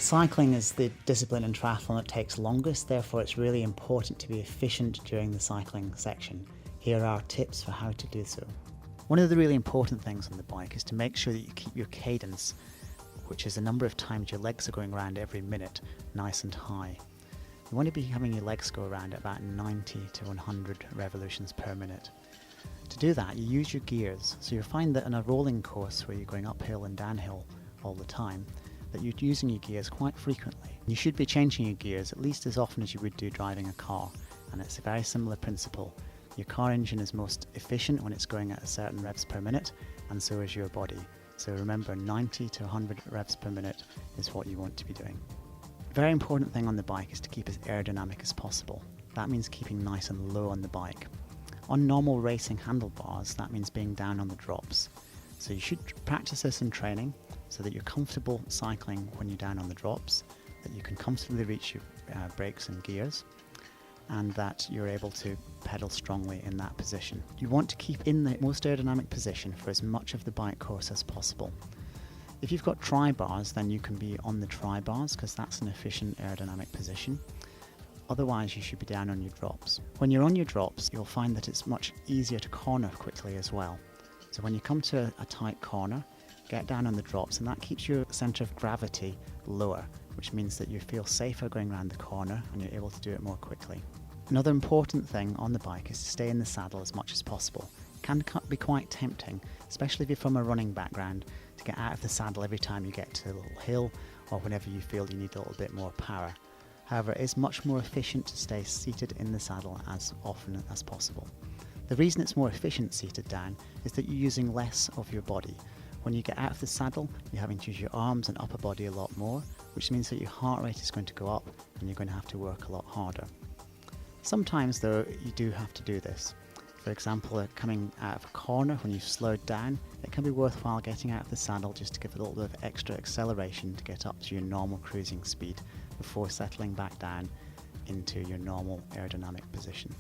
Cycling is the discipline in triathlon that takes longest, therefore it's really important to be efficient during the cycling section. Here are tips for how to do so. One of the really important things on the bike is to make sure that you keep your cadence, which is the number of times your legs are going around every minute, nice and high. You want to be having your legs go around at about 90 to 100 revolutions per minute. To do that, you use your gears. So you'll find that in a rolling course where you're going uphill and downhill all the time, that you're using your gears quite frequently. You should be changing your gears at least as often as you would do driving a car, and it's a very similar principle. Your car engine is most efficient when it's going at a certain revs per minute, and so is your body. So remember, 90 to 100 revs per minute is what you want to be doing. A very important thing on the bike is to keep as aerodynamic as possible. That means keeping nice and low on the bike. On normal racing handlebars, that means being down on the drops. So you should practice this in training so that you're comfortable cycling when you're down on the drops, that you can comfortably reach your brakes and gears, and that you're able to pedal strongly in that position. You want to keep in the most aerodynamic position for as much of the bike course as possible. If you've got tri-bars, then you can be on the tri-bars because that's an efficient aerodynamic position. Otherwise, you should be down on your drops. When you're on your drops, you'll find that it's much easier to corner quickly as well. So when you come to a tight corner, get down on the drops, and that keeps your centre of gravity lower, which means that you feel safer going around the corner and you're able to do it more quickly. Another important thing on the bike is to stay in the saddle as much as possible. It can be quite tempting, especially if you're from a running background, to get out of the saddle every time you get to a little hill or whenever you feel you need a little bit more power. However, it is much more efficient to stay seated in the saddle as often as possible. The reason it's more efficient seated down is that you're using less of your body. When you get out of the saddle, you're having to use your arms and upper body a lot more, which means that your heart rate is going to go up and you're going to have to work a lot harder. Sometimes though, you do have to do this. For example, coming out of a corner when you've slowed down, it can be worthwhile getting out of the saddle just to give a little bit of extra acceleration to get up to your normal cruising speed before settling back down into your normal aerodynamic position.